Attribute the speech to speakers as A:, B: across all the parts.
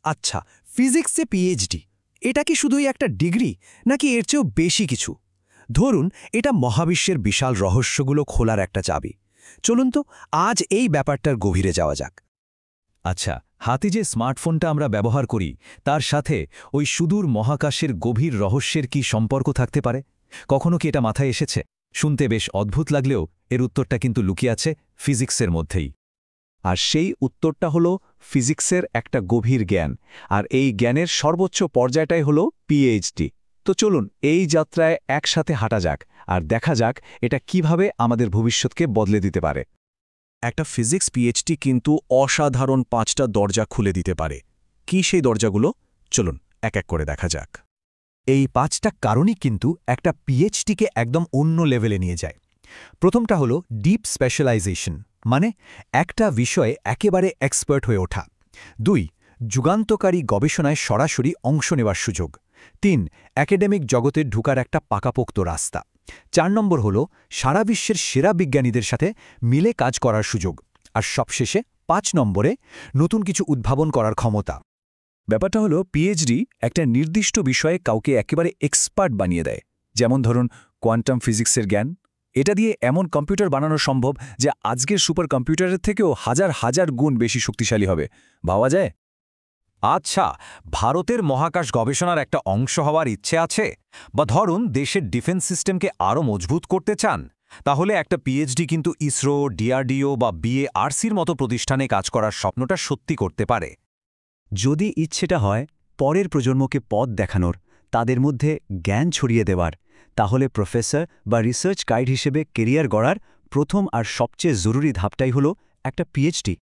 A: আচ্ছা, ফিজিক্সে পিএইচডি এটা কি শুধুই একটা ডিগ্রি নাকি এর চেয়েও বেশি কিছু? ধরুন এটা মহাবিশ্বের বিশাল রহস্যগুলো খোলার একটা চাবি। চলুন তো আজ এই ব্যাপারটার গভীরে যাওয়া যাক।
B: আচ্ছা, হাতে যে স্মার্টফোনটা আমরা ব্যবহার করি তার সাথে ওই সুদূর মহাকাশের গভীর রহস্যের কি সম্পর্ক থাকতে পারে? কখনো কি এটা মাথায় এসেছে? শুনতে বেশ অদ্ভুত লাগলেও এর উত্তরটা কিন্তু লুকিয়ে আছে ফিজিক্সের মধ্যেই।
C: আর সেই উত্তরটা হলো ফিজিক্সের একটা গভীর জ্ঞান, আর এই জ্ঞানের সর্বোচ্চ পর্যায়টাই হলো পিএইচডি। তো চলুন এই যাত্রায় একসাথে হাঁটা যাক আর দেখা যাক এটা কিভাবে আমাদের ভবিষ্যৎকে বদলে দিতে পারে।
A: একটা ফিজিক্স পিএইচডি কিন্তু অসাধারণ 5টা দরজা খুলে দিতে পারে। কি সেই দরজাগুলো? চলুন এক এক করে দেখা যাক।
B: এই 5টা কারণই কিন্তু একটা পিএইচডিকে একদম অন্য লেভেলে নিয়ে যায়। প্রথমটা হলো ডিপ স্পেশালাইজেশন, মানে একটা বিষয়ে একেবারে এক্সপার্ট হয়ে ওঠা। 2 যুগান্তকারী গবেষণায় সরাসরি অংশ নেওয়ার সুযোগ। 3 একাডেমিক জগতে ঢুকার একটা পাকাপোক্ত রাস্তা। 4 নম্বর হলো সারা বিশ্বের সেরা বিজ্ঞানীদের সাথে মিলে কাজ করার সুযোগ। আর সবশেষে 5 নম্বরে নতুন কিছু উদ্ভাবন করার ক্ষমতা।
C: ব্যাপারটা হলো পিএইচডি একটা নির্দিষ্ট বিষয়ে কাউকে একেবারে এক্সপার্ট বানিয়ে দেয়। যেমন ধরুন কোয়ান্টাম ফিজিক্সের জ্ঞান, এটা দিয়ে এমন কম্পিউটার বানানো সম্ভব যে আজকের সুপার কম্পিউটারের থেকেও হাজার হাজার গুণ বেশি শক্তিশালী হবে। ভাবা যায়?
B: আচ্ছা, ভারতের মহাকাশ গবেষণার একটা অংশ হওয়ার ইচ্ছে আছে, বা ধরুন দেশের ডিফেন্স সিস্টেমকে আরও মজবুত করতে চান, তাহলে একটা পিএইচডি কিন্তু ইসরো, ডিআরডিও বা বিএআরসির মতো প্রতিষ্ঠানে কাজ করার স্বপ্নটা সত্যি করতে পারে।
D: যদি ইচ্ছেটা হয় পরের প্রজন্মকে পথ দেখানোর, তাদের মধ্যে জ্ঞান ছড়িয়ে দেওয়ার, তাহলে প্রফেসর বা রিসার্চ গাইড হিসেবে কেরিয়ার গড়ার প্রথম আর সবচেয়ে জরুরি ধাপটাই হলো একটা পিএইচডি।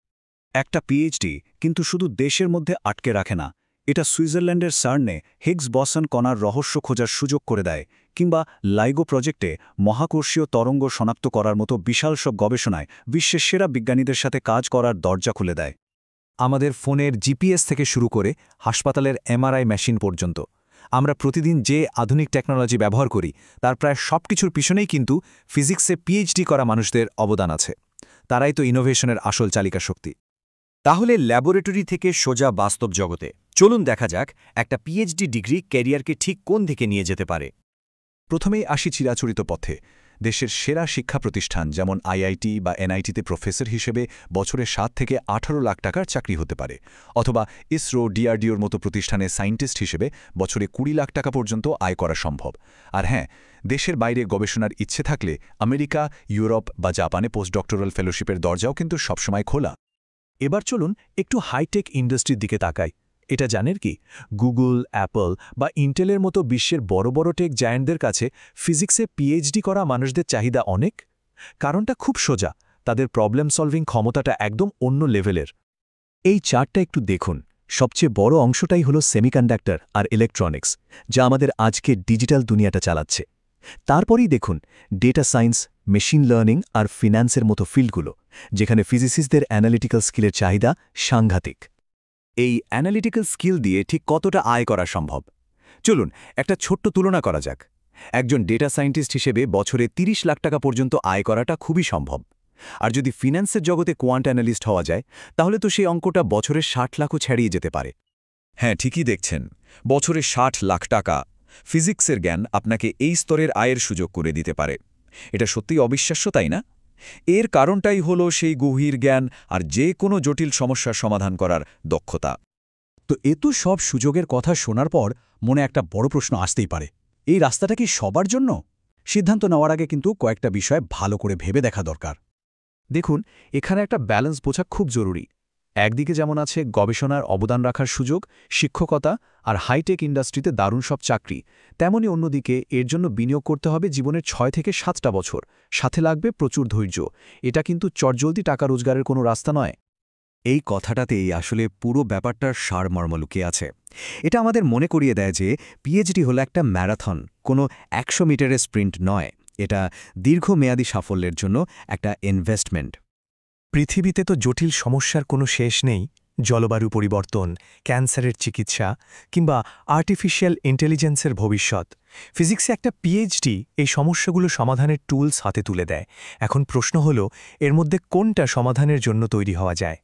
C: একটা পিএইচডি কিন্তু শুধু দেশের মধ্যে আটকে রাখে না, এটা সুইজারল্যান্ডের সার্নে হিগস বসন কণার রহস্য খোঁজার সুযোগ করে দেয়, কিংবা লাইগো প্রজেক্টে মহাকর্ষীয় তরঙ্গ শনাক্ত করার মতো বিশাল সব গবেষণায় বিশ্বের সেরা বিজ্ঞানীদের সাথে কাজ করার দরজা খুলে দেয়।
B: আমাদের ফোনের জিপিএস থেকে শুরু করে হাসপাতালের এমআরআই মেশিন পর্যন্ত আমরা প্রতিদিন যে আধুনিক টেকনোলজি ব্যবহার করি তার প্রায় সবকিছুর পিছনেই কিন্তু ফিজিক্সে পিএইচডি করা মানুষদের অবদান আছে। তারাই তো ইনোভেশনের আসল চালিকা শক্তি। তাহলে ল্যাবরেটরি থেকে সোজা বাস্তব জগতে চলুন দেখা যাক একটা পিএইচডি ডিগ্রি ক্যারিয়ারকে ঠিক কোন দিকে নিয়ে যেতে পারে।
C: প্রথমেই আসি চিরাচরিত পথে। দেশের সেরা শিক্ষা প্রতিষ্ঠান যেমন আইআইটি বা এনআইটিতে প্রফেসর হিসেবে বছরে 7 থেকে 18 লাখ টাকার চাকরি হতে পারে, অথবা ইসরো, ডিআরডিওর মতো প্রতিষ্ঠানে সায়েন্টিস্ট হিসেবে বছরে 20 লাখ টাকা পর্যন্ত আয় করা সম্ভব। আর হ্যাঁ, দেশের বাইরে গবেষণার ইচ্ছে থাকলে আমেরিকা, ইউরোপ বা জাপানে পোস্ট ডক্টরাল ফেলোশিপের দরজাও কিন্তু সবসময় খোলা।
A: এবার চলুন একটু হাইটেক ইন্ডাস্ট্রির দিকে তাকাই। এটা জানেন কি, গুগল, অ্যাপল বা ইন্টেলের মতো বিশ্বের বড় বড় টেক জায়ান্টদের কাছে ফিজিক্সে পিএইচডি করা মানুষদের চাহিদা অনেক। কারণটা খুব সোজা, তাদের প্রবলেম সলভিং ক্ষমতাটা একদম অন্য লেভেলের।
D: এই চার্টটা একটু দেখুন, সবচেয়ে বড় অংশটাই হলো সেমিকন্ডাক্টর আর ইলেকট্রনিক্স, যা আমাদের আজকের ডিজিটাল দুনিয়াটা চালাচ্ছে। তারপরেই দেখুন ডেটা সায়েন্স, মেশিন লার্নিং আর ফিন্যান্সের মতো ফিল্ডগুলো, যেখানে ফিজিসিস্টদের অ্যানালিটিক্যাল স্কিলের চাহিদা সাংঘাতিক।
B: এই অ্যানালিটিক্যাল স্কিল দিয়ে ঠিক কতটা আয় করা সম্ভব? চলুন একটা ছোট্ট তুলনা করা যাক। একজন ডেটা সায়েন্টিস্ট হিসেবে বছরে 30 লাখ টাকা পর্যন্ত আয় করাটা খুবই সম্ভব। আর যদি ফিন্যান্সের জগতে কোয়ান্ট অ্যানালিস্ট হওয়া যায়, তাহলে তো সেই অঙ্কটা বছরে 60 লাখও ছাড়িয়ে যেতে পারে।
C: হ্যাঁ, ঠিকই দেখছেন, বছরে 60 লাখ টাকা। ফিজিক্সের জ্ঞান আপনাকে এই স্তরের আয়ের সুযোগ করে দিতে পারে। এটা সত্যিই অবিশ্বাস্য, তাই না? এর কারণটাই হলো সেই গভীর জ্ঞান আর যে কোনো জটিল সমস্যার সমাধান করার দক্ষতা।
A: তো এত সব সুযোগের কথা শোনার পর মনে একটা বড় প্রশ্ন আসতেই পারে, এই রাস্তাটা কি সবার জন্য? সিদ্ধান্ত নেওয়ার আগে কিন্তু কয়েকটা বিষয় ভালো করে ভেবে দেখা দরকার। দেখুন, এখানে একটা ব্যালেন্স বোঝা খুব জরুরি। একদিকে যেমন আছে গবেষণার অবদান রাখার সুযোগ, শিক্ষকতা আর হাইটেক ইন্ডাস্ট্রিতে দারুণ সব চাকরি, তেমনি অন্যদিকে এর জন্য বিনিয়োগ করতে হবে জীবনের 6 থেকে 7টা বছর, সাথে লাগবে প্রচুর ধৈর্য। এটা কিন্তু চটজলদি টাকা রোজগারের কোনো রাস্তা নয়।
B: এই কথাটাতেই আসলে পুরো ব্যাপারটার সারমর্ম লুকিয়ে আছে। এটা আমাদের মনে করিয়ে দেয় যে পিএইচডি হলো একটা ম্যারাথন, কোনো 100 মিটারের স্প্রিন্ট নয়। এটা দীর্ঘমেয়াদী সাফল্যের জন্য একটা ইনভেস্টমেন্ট।
E: পৃথিবীতে তো জটিল সমস্যার কোনো শেষ নেই। জলবায়ু পরিবর্তন, ক্যান্সারের চিকিৎসা কিংবা আর্টিফিশিয়াল ইন্টেলিজেন্সের ভবিষ্যৎ। ফিজিক্সে একটা পিএইচডি এই সমস্যাগুলো সমাধানের টুলস হাতে তুলে দেয়। এখন প্রশ্ন হলো, এর মধ্যে কোনটা সমাধানের জন্য তৈরি হওয়া যায়?